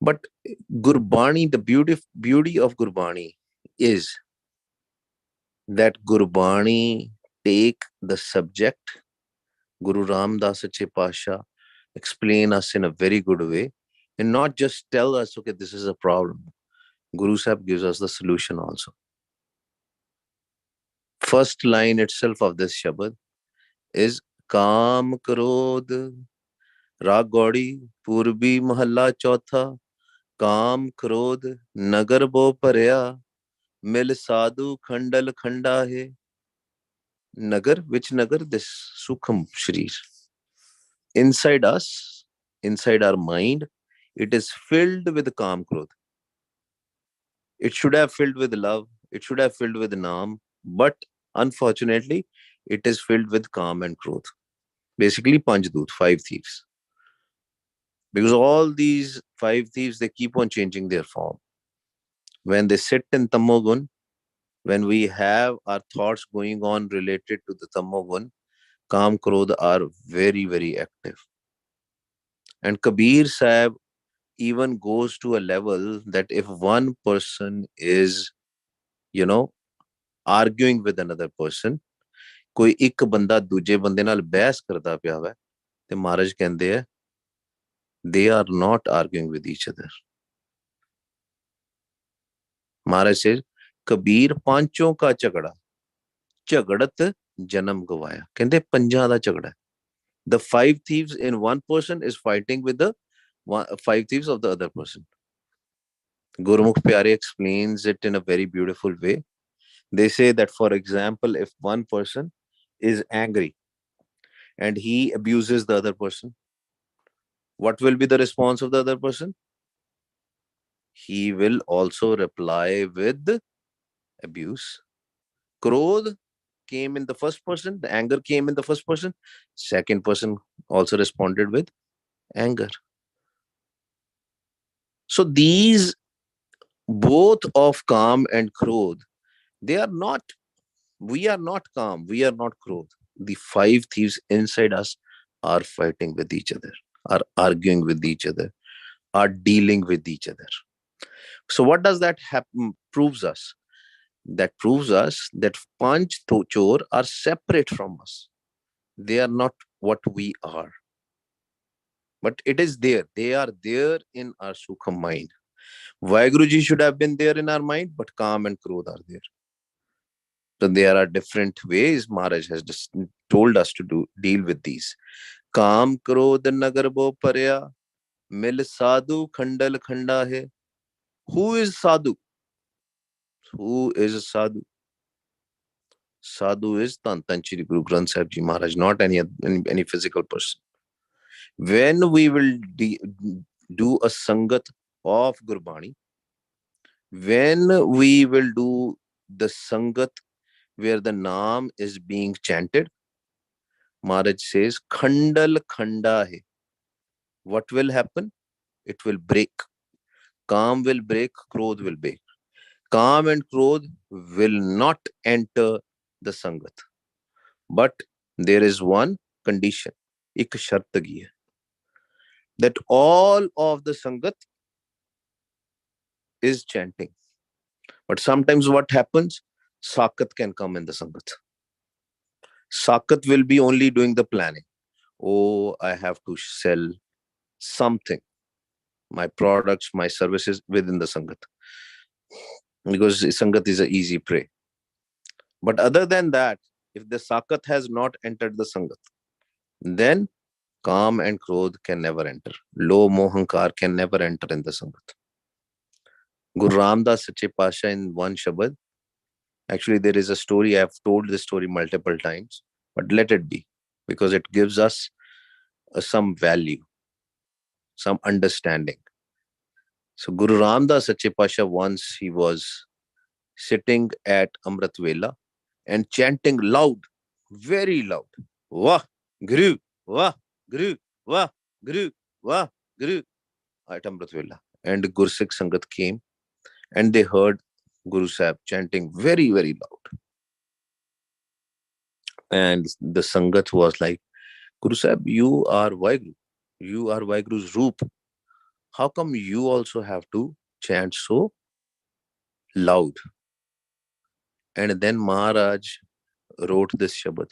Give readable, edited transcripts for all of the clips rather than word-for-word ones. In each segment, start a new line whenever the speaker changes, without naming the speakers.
But Gurbani, the beauty of Gurbani is that Gurbani take the subject, Guru Ramdas Sache Pasha explain us in a very good way, and not just tell us, okay, this is a problem. Guru Sahib gives us the solution also. First line itself of this Shabad is Kaam Krodh Raag Gaudi Purbi Mahalla Chautha Kaam Krodh Nagar Bo Parya Mil Sadhu Khandal Khanda Hai. Nagar, which Nagar? This Sukham Shrir. Inside us, inside our mind, it is filled with Kaam Krodh. It should have filled with love. It should have filled with Naam. But unfortunately, it is filled with Kaam and Krodh. Basically, Panchdoot, five thieves. Because all these five thieves, they keep on changing their form. When they sit in Tamogun, when we have our thoughts going on related to the Tamogun, Kaam Krodh are very, very active. And Kabir Sahib even goes to a level that if one person is, you know, arguing with another person, ਕੋਈ ਇੱਕ ਬੰਦਾ ਦੂਜੇ ਬੰਦੇ ਨਾਲ ਬਹਿਸ ਕਰਦਾ ਪਿਆ ਵਾ ਤੇ ਮਹਾਰਾਜ ਕਹਿੰਦੇ ਆ they are not arguing with each other. Maharaj says Kabir ਪਾਂਚੋਂ ਕਾ ਝਗੜਾ ਝਗੜਤ ਜਨਮ ਗਵਾਇਆ ਕਹਿੰਦੇ ਪੰਜਾਂ ਦਾ ਝਗੜਾ the five thieves in one person is fighting with the five thieves of the other person. Gurmukh Pyare explains it in a very beautiful way. They say that, for example, if one person is angry and he abuses the other person, what will be the response of the other person? He will also reply with abuse. Krodh came in the first person, the anger came in the first person, second person also responded with anger. So these both of Kaam and Krodh, they are not, we are not Kaam, we are not Krodh. The five thieves inside us are fighting with each other, are arguing with each other, are dealing with each other. So what does that happen proves us? That proves us that Panch Chor are separate from us. They are not what we are. But it is there. They are there in our Sukha mind. Vaiguruji should have been there in our mind, but Kaam and Krodh are there. So there are different ways Maharaj has just told us to deal with these. Kaam Krodh Nagarbo Parya Mil Sadhu Khandal Khanda Hai. Who is Sadhu? Who is Sadhu? Sadhu is Tan Shri Guru Granth Sahib Ji Maharaj, not any physical person. When we will do a Sangat of Gurbani, when we will do the Sangat where the Naam is being chanted, Maharaj says, Khandal Khanda Hai. What will happen? It will break. Kaam will break, Krodh will break. Kaam and Krodh will not enter the Sangat. But there is one condition, ik shart gi hai, that all of the Sangat is chanting. But sometimes what happens? Sakat can come in the Sangat. Sakat will be only doing the planning. Oh, I have to sell something, my products, my services within the Sangat. Because Sangat is an easy prey. But other than that, if the Sakat has not entered the Sangat, then Kaam and Krodh can never enter. Lo Mohankar can never enter in the Sangat. Guru Ramdas Sache Pasha in one Shabad, actually there is a story, I have told this story multiple times, but let it be, because it gives us some value, some understanding. So Guru Ramdas Sache Pasha, once he was sitting at Amrit Vela and chanting loud, very loud, Wah, Guru, Wah, Guru, Wah, Guru, Wah, Guru, at Amrit Vela. And Guru Sikh Sangat came and they heard Guru Sahib chanting very, very loud. And the Sangat was like, Guru Sahib, you are Vaiguru. You are Vaiguru's Roop. How come you also have to chant so loud? And then Maharaj wrote this Shabad.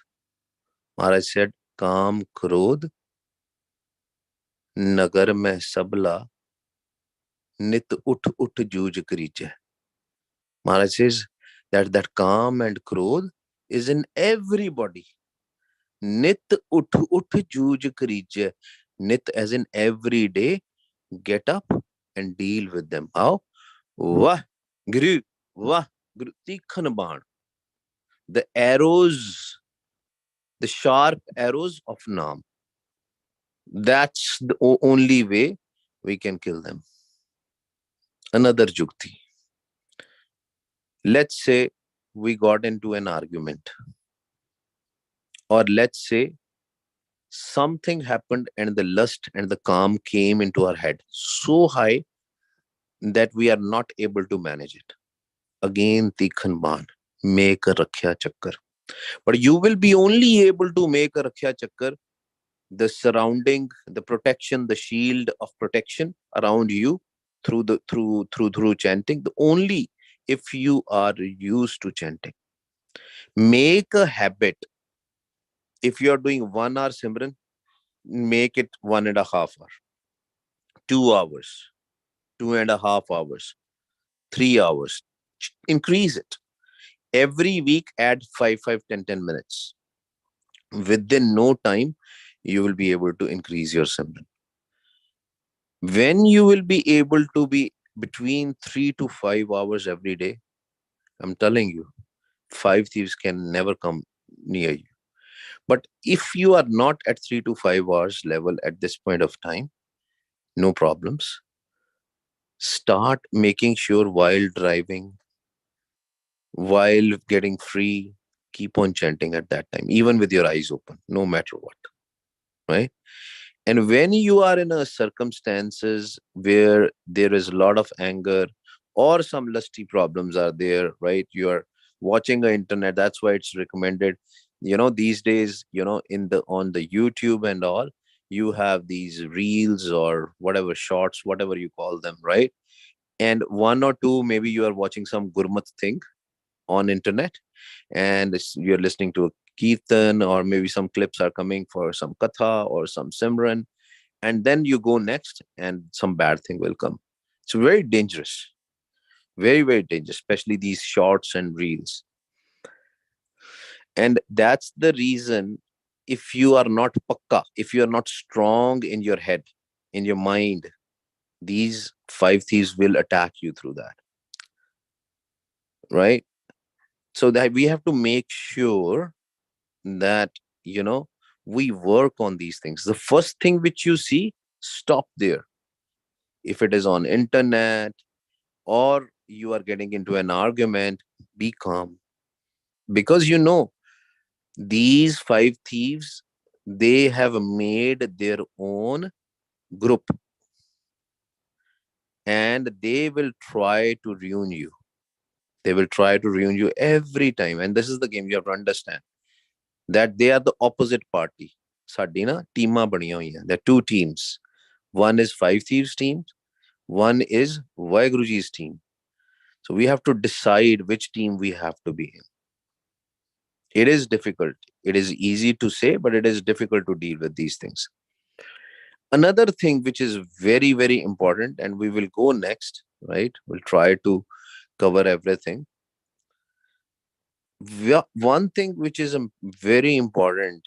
Maharaj said, Kam Krodh Nagar mein sabla nit ut ut juj krijeh. Maharaj says that calm and Krodh is in everybody. Nit ut ut juj krijeh. Nit as in every day, get up and deal with them. How? Wah, Guru, Wah, Guru, Tikhan Baan. The arrows, the sharp arrows of Naam. That's the only way we can kill them. Another Jukti. Let's say we got into an argument, or let's say something happened and the lust and the calm came into our head so high that we are not able to manage it. Again, Tikhan Baan, make a Rakhya Chakkar. But you will be only able to make a Rakhya Chakkar, the surrounding, the protection, the shield of protection around you through chanting, the only if you are used to chanting. Make a habit. If you are doing 1 hour Simran, make it 1.5 hours, 2 hours, 2.5 hours, 3 hours. Increase it. Every week, add 5, 5, 10, 10 minutes. Within no time, you will be able to increase your Simran. When you will be able to be between 3 to 5 hours every day, I'm telling you, five thieves can never come near you. But if you are not at 3 to 5 hours level at this point of time, no problems. Start making sure while driving, while getting free, keep on chanting at that time, even with your eyes open, no matter what, right? And when you are in a circumstances where there is a lot of anger or some lusty problems are there, right? You are watching the internet. That's why it's recommended. These days, in the on the YouTube and all, you have these reels or whatever shorts, whatever you call them, right? And one or two, maybe you are watching some gurmat thing on internet, and you're listening to a kirtan, or maybe some clips are coming for some katha or some simran, and then you go next and some bad thing will come. It's very dangerous, very, very dangerous, especially these shorts and reels. And that's the reason, if you are not pakka, if you are not strong in your head, in your mind, these five thieves will attack you through that, right? So that we have to make sure that we work on these things. The first thing which you see, stop there. If it is on internet or you are getting into an argument, be calm, because these five thieves, they have made their own group, and they will try to ruin you. They will try to ruin you every time, and this is the game. You have to understand that they are the opposite party. ਸਾਡੀ ਨਾ ਟੀਮਾਂ ਬਣੀਆਂ ਹੋਈਆਂ. There are two teams. One is five thieves team, one is Vaiguruji's team. So we have to decide which team we have to be in. It is difficult. It is easy to say, but it is difficult to deal with these things. Another thing which is very, very important, and we will go next, right? We'll try to cover everything. One thing which is very important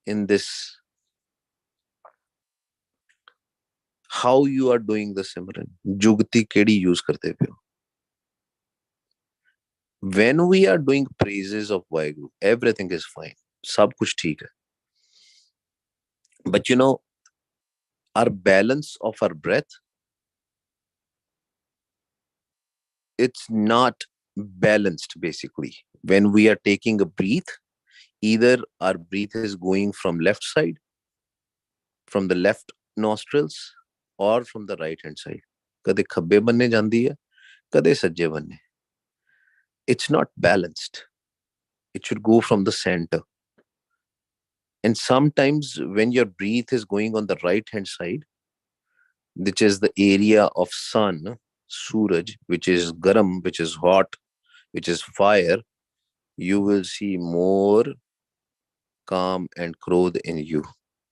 in this, how you are doing the Simran. Jugti kedi use karte pe ho. When we are doing praises of Vaheguru, everything is fine. Sab kuch theek hai. But our balance of our breath, it's not balanced basically. When we are taking a breath, either our breath is going from left side, from the left nostrils, or from the right hand side. Kade khabbe banne jandi hai, kade sajje banne. It's not balanced. It should go from the center. And sometimes when your breath is going on the right hand side, which is the area of sun, Suraj, which is garam, which is hot, which is fire, you will see more calm and krodh in you,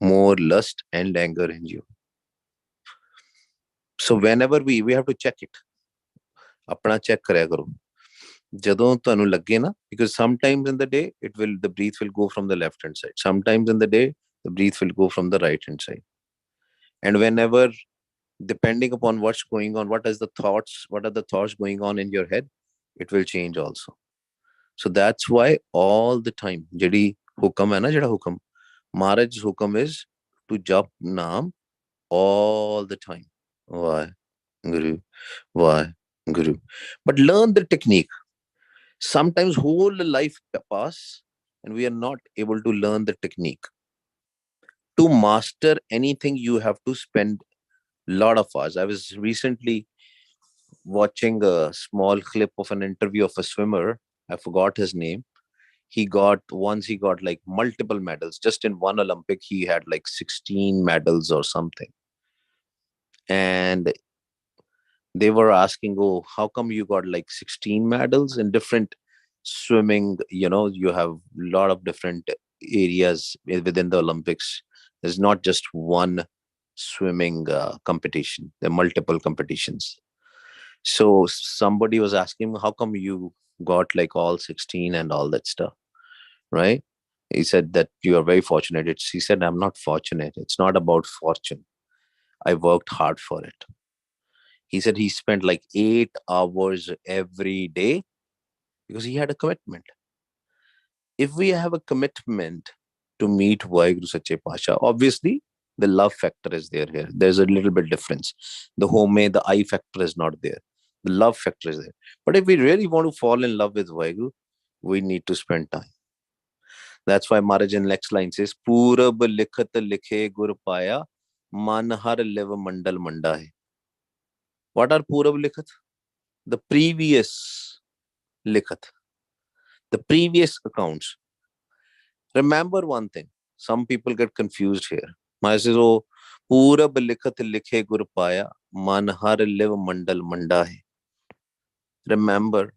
more lust and anger in you. So whenever we have to check it, अपना check करा करो. ਜਦੋਂ ਤੁਹਾਨੂੰ ਲੱਗੇ ਨਾ, because sometimes in the day the breath will go from the left hand side, sometimes in the day the breath will go from the right hand side, and whenever, depending upon what's going on, what are the thoughts going on in your head, it will change also. So that's why all the time ਜਿਹੜੀ ਹੁਕਮ ਹੈ ਨਾ, ਜਿਹੜਾ ਹੁਕਮ Maharaj's ਹੁਕਮ is to jap naam all the time. Why? Guru. Why? Guru. But learn the technique. Sometimes whole life pass and we are not able to learn the technique. To master anything, you have to spend a lot of hours. I was recently watching a small clip of an interview of a swimmer. I forgot his name. He got like multiple medals. Just in one Olympic, he had like 16 medals or something. And they were asking, oh, how come you got like 16 medals in different swimming? You have a lot of different areas within the Olympics. There's not just one swimming competition, there are multiple competitions. So somebody was asking, how come you got like all 16 and all that stuff, right? He said that you are very fortunate. He said, I'm not fortunate. It's not about fortune. I worked hard for it. He said he spent like 8 hours every day because he had a commitment. If we have a commitment to meet Vaheguru Sache Pasha, obviously the love factor is there here. There's a little bit difference. The home, the I factor is not there. The love factor is there. But if we really want to fall in love with Vaheguru, we need to spend time. That's why Maharaj in next line says, Purab likhat likhe gur paya, man har liv mandal manda hai. What are Purab likhat? The previous likhat, the previous accounts. Remember one thing, some people get confused here. Maharaj says, oh, Purab likhat likhe gur paya, man har liv mandal manda hai. Remember,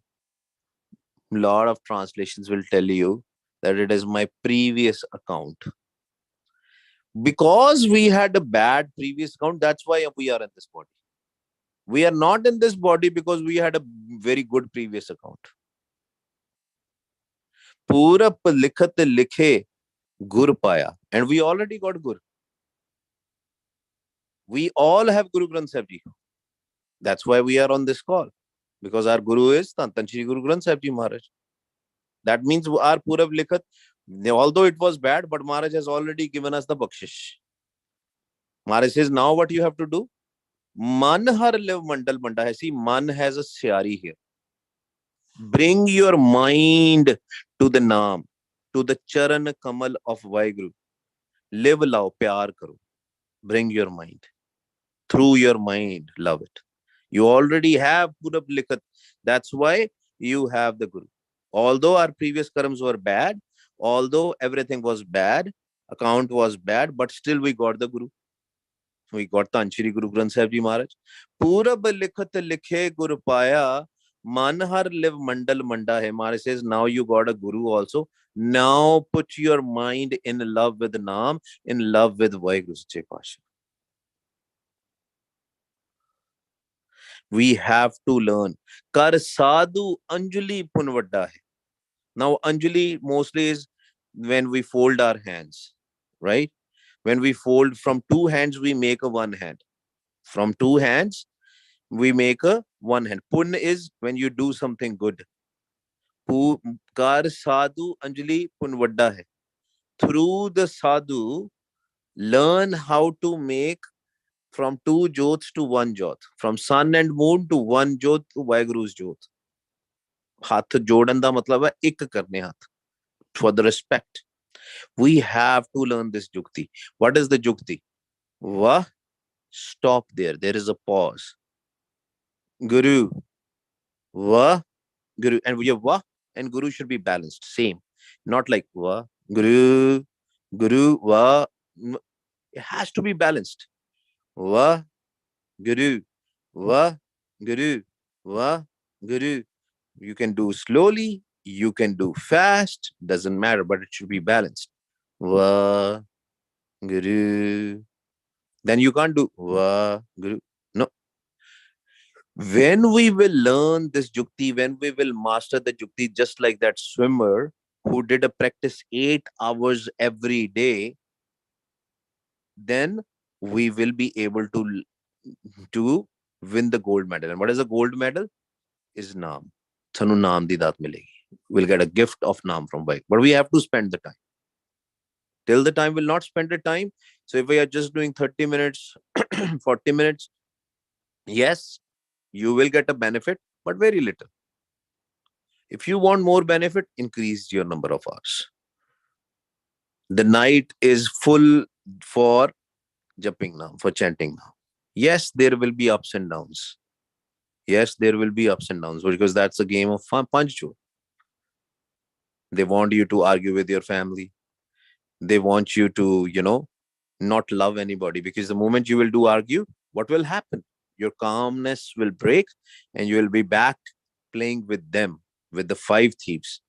a lot of translations will tell you that it is my previous account. Because we had a bad previous account, that's why we are in this body. We are not in this body because we had a very good previous account. Purab likhat likhe gur paya. And we already got gur. We all have Guru Granth Sahib Ji. That's why we are on this call. Because our Guru is Tan Shri Guru Granth Sahib Ji Maharaj. That means our Purab likhat, although it was bad, but Maharaj has already given us the bakshish. Maharaj says, now what you have to do? Man har liv mandal manda hai. See, man has a syari here. Bring your mind to the naam, to the charan kamal of Vaheguru. Live lao, pyar karo. Bring your mind. Through your mind, love it. You already have Purab Likhat. That's why you have the Guru. Although our previous karmas were bad, although everything was bad, account was bad, but still we got the Guru. We got Tan Shri Guru Granth Sahib Ji Maharaj. Purab likhat likhe gur paya, man har liv mandal manda hai. Maharaj says, now you got a Guru also. Now put your mind in love with Naam, in love with Vaheguru Sache Pasha. We have to learn. Kar sadhu Anjali pun vadda hai. Now Anjali mostly is when we fold our hands, right? When we fold from two hands, we make a one hand. From two hands, we make a one hand. Pun is when you do something good. Kar sadhu Anjali pun vadda hai. Through the sadhu, learn how to make from two jyots to one jyot. From sun and moon to one jyot to Vaheguru's jyot. Hath jodan da matlab hai ik karne hath. For the respect. We have to learn this jukti. What is the jukti? Vah, stop there. There is a pause. Guru. Vah, Guru. And your Vah and Guru should be balanced. Same. Not like Vah, Guru, Guru, Vah. It has to be balanced. Vah, Guru, Va, Guru, Va, Guru. You can do slowly, you can do fast, doesn't matter, but it should be balanced. Va, Guru. Then you can't do Va, Guru. No. When we will learn this Jukti, when we will master the Jukti, just like that swimmer who did a practice 8 hours every day, then we will be able to win the gold medal. And what is a gold medal? Is Naam. Thanu Naam di daat milegi. We'll get a gift of Naam from Vaik. But we have to spend the time. Till the time, we'll not spend the time. So if we are just doing 30 minutes, 40 minutes, yes, you will get a benefit, but very little. If you want more benefit, increase your number of hours. The night is full for jumping now, for chanting now. Yes, there will be ups and downs. Yes, there will be ups and downs because that's a game of punch. They want you to argue with your family. They want you to, not love anybody, because the moment you will do argue, what will happen? Your calmness will break and you will be back playing with them, with the five thieves.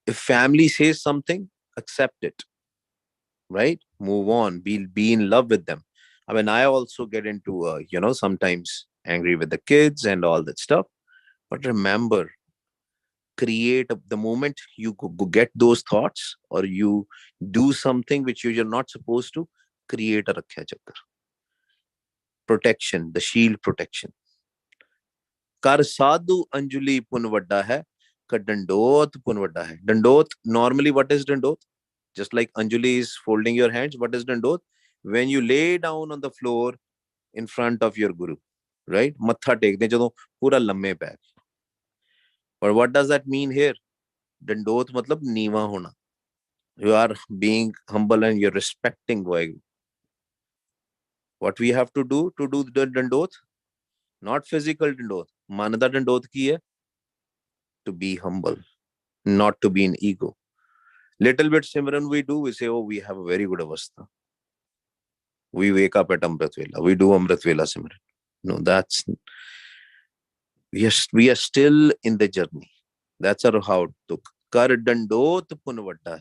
If family says something, accept it, right? Move on, be in love with them. I mean, I also get into, sometimes angry with the kids and all that stuff. But remember, create the moment you get those thoughts or you do something which you're not supposed to, create a rakhya chakra. Protection, the shield protection. Kar sadhu anjuli pun vadda hai, ka dandot pun vadda hai. Dandot, normally what is dandot? Just like Anjali is folding your hands, what is dandot? When you lay down on the floor in front of your guru, right? Matha tek de jadon pura lamme pair. But what does that mean here? Dandot matlab neeva hona. You are being humble and you're respecting Vaheguru. What we have to do the dandot, not physical dandot. Manada dandot ki hai? To be humble, not to be in ego. Little bit Simran we do, we say, oh, we have a very good avastha. We wake up at Amrit Vela. We do Amrit Vela Simran. No, we are still in the journey. That's our how it took. Kar dandot pun vadda.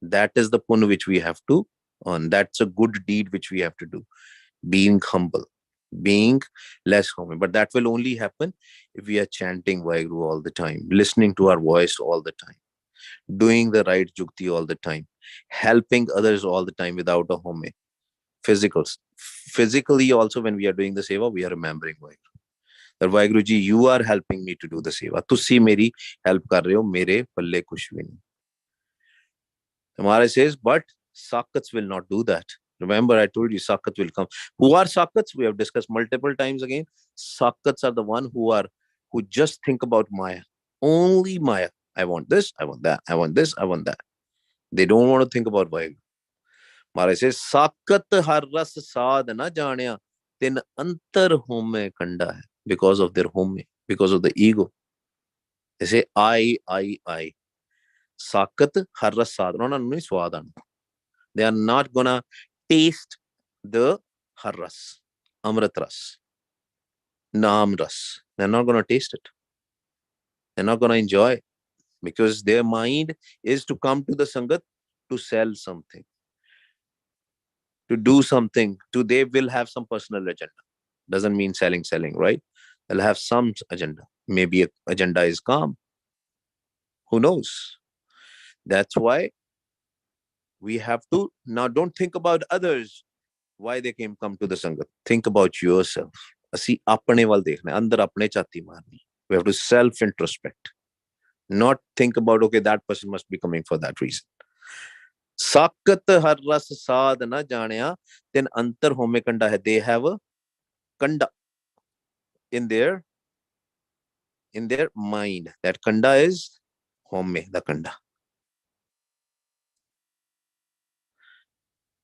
That is the pun which we have to earn. That's a good deed which we have to do. Being humble, being less humble. But that will only happen if we are chanting Vaheguru all the time, listening to our voice all the time, doing the right Jukti all the time, helping others all the time without a home. Physically also, when we are doing the seva, we are remembering Vaheguru. That Vaheguru ji, you are helping me to do the seva. Tusi meri help kar rahe ho, mere palle kuch bhi nahi. Maharaj says, but Sakats will not do that. Remember, I told you Sakat will come. Who are Sakats? We have discussed multiple times again. Sakats are the one who just think about Maya. Only Maya. I want this, I want that, I want this, I want that. They don't want to think about Vaheguru. Maharaj says, Sakat har ras saad na janaya, tin antar home kanda hai. Because of their home, because of the ego. They say, I. Sakat har ras saad. No, swadan. They are not gonna taste the harras, amrit ras, naam ras. They're not gonna taste it. They're not gonna enjoy, because their mind is to come to the sangat to sell something, to do something. They will have some personal agenda. Doesn't mean selling, right? They'll have some agenda. Maybe agenda is calm. Who knows? That's why we have to now. Don't think about others. Why they come to the sangat. Think about yourself. ਅਸੀਂ ਆਪਣੇ ਵੱਲ ਦੇਖਣਾ, ਅੰਦਰ ਆਪਣੇ ਝਾਤੀ ਮਾਰਨੀ. We have to self-introspect. Not think about, okay, that person must be coming for that reason. Sakat har ras saad na janaya, then antar home kanda hai. They have a kanda in their mind. That kanda is home, the kanda.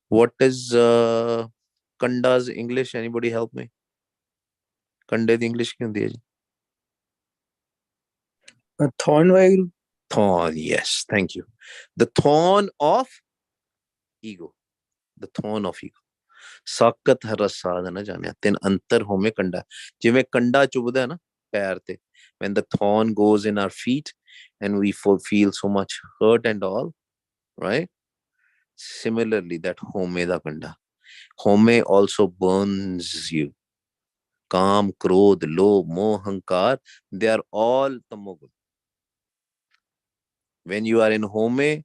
What is kanda's English? Anybody help me? Kande the English kya diya ji?
A thorn, Vaheguru.
Thorn, yes, thank you. The thorn of ego. The thorn of ego. ਸਾਕਤ ਰਸਾਦ ਨਾ ਜਾਣਿਆ ਤਿੰਨ ਅੰਤਰ ਹੋਵੇਂ ਕੰਡਾ ਜਿਵੇਂ ਕੰਡਾ ਚੁਭਦਾ ਨਾ ਪੈਰ ਤੇ when the thorn goes in our feet and we feel so much hurt and all, right? Similarly, that home da kanda, home also burns you. Kam, krodh, lobh, moh, hankar, they are all tamogul. When you are in home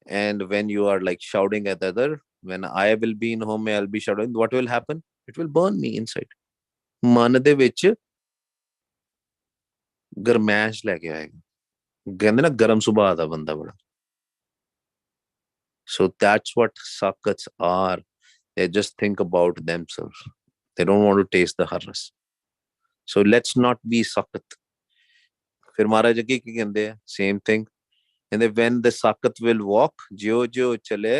and when you are like shouting at the other, when I will be in home, I'll be shouting, what will happen? It will burn me inside. ਮਨ ਦੇ ਵਿੱਚ ਗਰਮੈਸ਼ ਲੈ ਕੇ ਆਏਗਾ ਕਹਿੰਦੇ ਨਾ ਗਰਮ ਸੁਭਾਅ ਦਾ ਬੰਦਾ ਬੜਾ so that's what sakats are. They just think about themselves. They don't want to taste the harras. So let's not be sakat. ਫਿਰ ਮਹਾਰਾਜ ਅੱਗੇ ਕੀ ਕਹਿੰਦੇ ਆ same thing. And then when the sakat will walk ਜਿਉ ਜਿਉ ਚਲੇ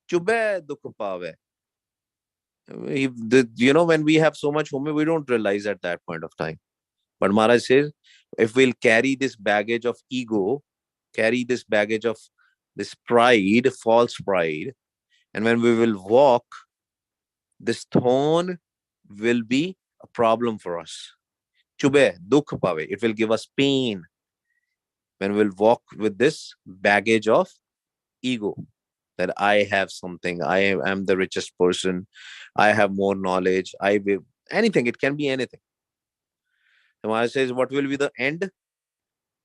ਚੁਬੈ ਦੁਖ ਪਾਵੇ. When we have so much home, we don't realize at that point of time. But Maharaj says, if we'll carry this baggage of ego, carry this baggage of this pride, false pride, and when we will walk, this thorn will be a problem for us. Chube, dukh pave, it will give us pain when we'll walk with this baggage of ego. That I have something, I am the richest person, I have more knowledge, I will anything, it can be anything. The Maharaj says, what will be the end?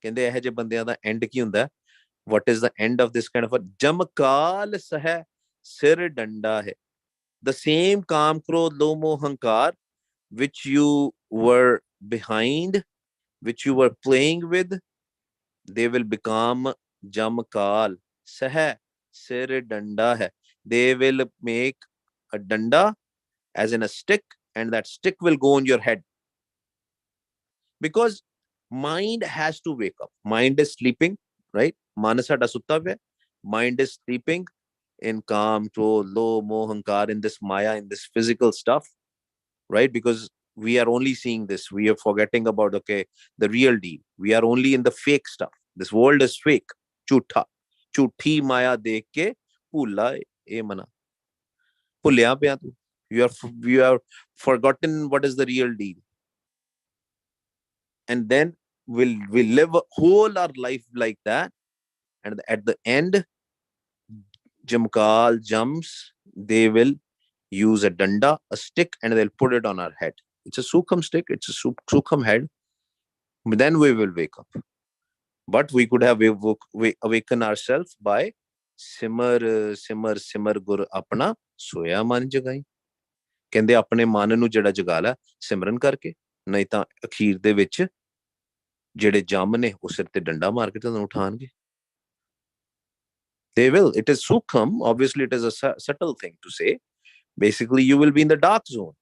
ਕਹਿੰਦੇ ਇਹੋ ਜਿਹੇ ਬੰਦਿਆਂ ਦਾ and ਕੀ ਹੁੰਦਾ what is the end of this kind of a ਜਮਕਾਲ ਸਹਿ ਸਿਰ ਡੰਡਾ ਹੈ the same ਕਾਮ ਕ੍ਰੋਧ ਲੋਭ ਮੋਹ ਹੰਕਾਰ which you were behind, which you were playing with, they will become ਜਮਕਾਲ ਸਹਿ ਸਿਰ ਡੰਡਾ ਹੈ they will make a danda as in a stick and that stick will go on your head because mind has to wake up. Mind is sleeping, right? Manasa da sutta hai. Mind is sleeping in calm, krodh, lobh, moh, hankar, in this maya, in this physical stuff, right? Because we are only seeing this. We are forgetting about, okay, the real deal. We are only in the fake stuff. This world is fake. Chutha. Chuthi maya dekh ke bhula e mana. Bhulya pya tu. You are forgotten what is the real deal. And then we'll live a whole our life like that, and at the end jamkal jumps, they will use a danda, a stick, and they'll put it on our head. It's a sukham stick, it's a sukham head. Then we will wake up. But we could have awaken ourselves by simar simar simar gur apna soya man jagai. ਕਹਿੰਦੇ ਆਪਣੇ ਮਨ ਨੂੰ ਜਿਹੜਾ ਜਗਾ ਲੈ ਸਿਮਰਨ ਕਰਕੇ ਨਹੀਂ ਤਾਂ ਅਖੀਰ ਦੇ ਵਿੱਚ ਜਿਹੜੇ ਜੰਮ ਨੇ ਉਹ ਸਿਰ ਤੇ ਡੰਡਾ ਮਾਰ ਕੇ ਤੁਹਾਨੂੰ ਉਠਾਣਗੇ they will. It is sukham, obviously it is a subtle thing to say. Basically you will be in the dark zone,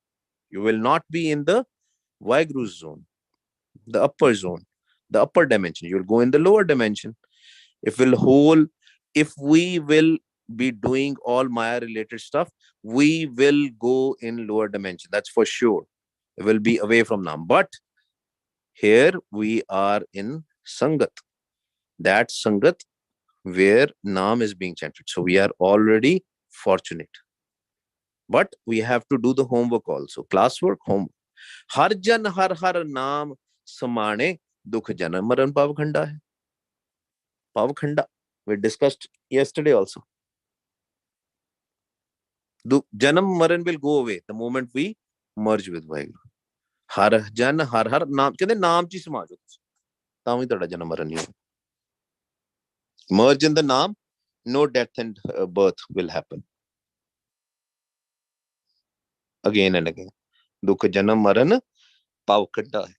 you will not be in the Vaheguru zone, the upper zone, the upper dimension. You will go in the lower dimension. If we will be doing all Maya related stuff, we will go in lower dimension, that's for sure. It will be away from Nam. But here we are in Sangat, that Sangat where Nam is being chanted. So we are already fortunate. But we have to do the homework also. Classwork, homework. Har jan har har naam samane dukh janam maran pavakhanda hai. Pavakhanda. We discussed yesterday also. Janam maran will go away the moment we merge with Vaheguru. Har jan har har naam. Kehte naam chi sama jo. ਤਾਂ ਵੀ ਤੁਹਾਡਾ ਜਨਮ ਮਰਨ ਨਹੀਂ ਹੋਣਾ. Merge in the Naam, no death and birth will happen. Again and again. दुख जन्म मरण पाव खड्डा है.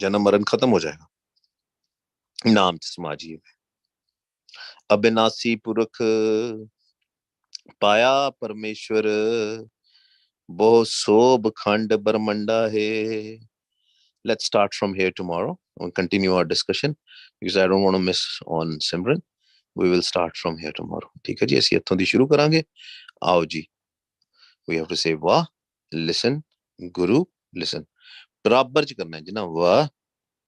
जन्म मरण खत्म हो जाएगा. नाम समाजी अविनाशी पुरख पाया परमेश्वर बहु सोभ खंड ब्रह्मंडा है. Let's start from here tomorrow and continue our discussion because I don't want to miss on Simran. We will start from here tomorrow. ठीक है जी, ਅਸੀਂ ਇੱਥੋਂ ਦੀ ਸ਼ੁਰੂ ਕਰਾਂਗੇ. आओ जी. We have to say वाह, listen, guru, listen. बराबर च करना है जी ना. वाह,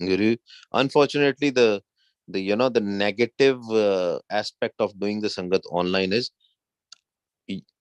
guru. Unfortunately, the negative aspect of doing the sangat online is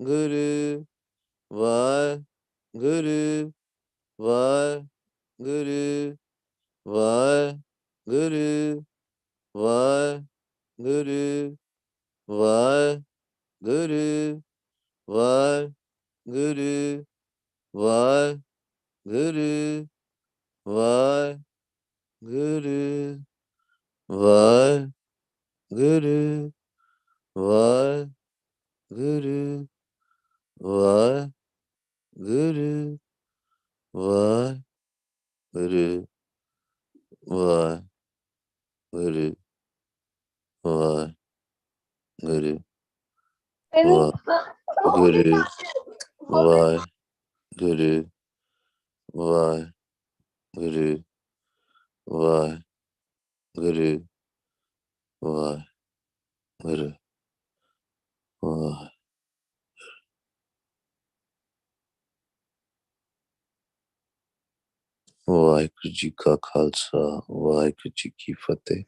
Guru, Var, Guru, Var, Guru, Var, Guru, Var, Guru, Var, Guru, Var, Guru, Var, Guru, Var, Guru, Var, Guru, Var, Guru, Var, Guru, Var, Guru, Var, Guru, Var, Guru, Var, Guru, Var, Guru, Var, Guru, Var, Guru, Var, Guru, Var. Waheguru ji ਕਾ ਖਾਲਸਾ ਵਾਹਿਗੁਰੂ ਜੀ ਕੀ ਫਤਿਹ।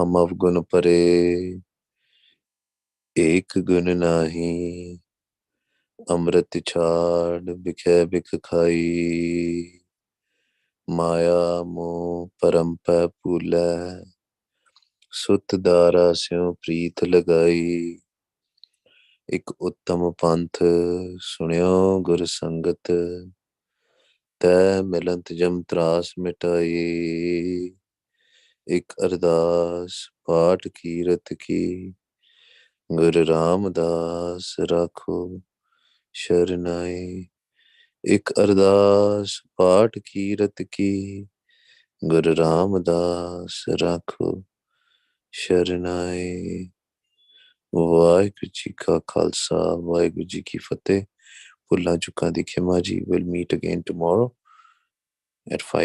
ਹਮ ਅਵਗੁਣ ਪਰੇ ਏਕ ਗੁਣ ਨਾਹੀ, ਅੰਮ੍ਰਿਤ ਛਾੜ ਬਿਖੈ ਬਿਖ ਖਾਈ। ਮਾਇਆ ਮੋਹ ਪਰਮ ਪੈ ਭੂਲੈ, ਸੁਤ ਦਾਰਾ ਸਿਉ ਪ੍ਰੀਤ ਲਗਾਈ। ਇੱਕ ਉੱਤਮ ਪੰਥ ਸੁਣਿਓ ਗੁਰ ਸੰਗਤ, ਤੈ ਮਿਲੰਤ ਜਮ ਤਰਾਸ ਮਿਟਾਈ। ਇੱਕ ਅਰਦਾਸ ਪਾਠ ਕੀਰਤ ਕੀ, ਗੁਰ ਰਾਮਦਾਸ ਰਾਖੋ ਸ਼ਰਨਾਈ। ਇੱਕ ਅਰਦਾਸ ਪਾਠ ਕੀਰਤ ਕੀ, ਗੁਰ ਰਾਮਦਾਸ ਰਾਖੋ ਸ਼ਰਨਾਈ। ਵਾਹਿਗੁਰੂ ਜੀ ਕਾ ਖਾਲਸਾ ਵਾਹਿਗੁਰੂ ਜੀ ਕੀ ਫਤਿਹ। ਭੁੱਲਾਂ ਚੁੱਕਾਂ ਦੀ ਖਿਮਾ ਜੀ। We'll meet again tomorrow at 5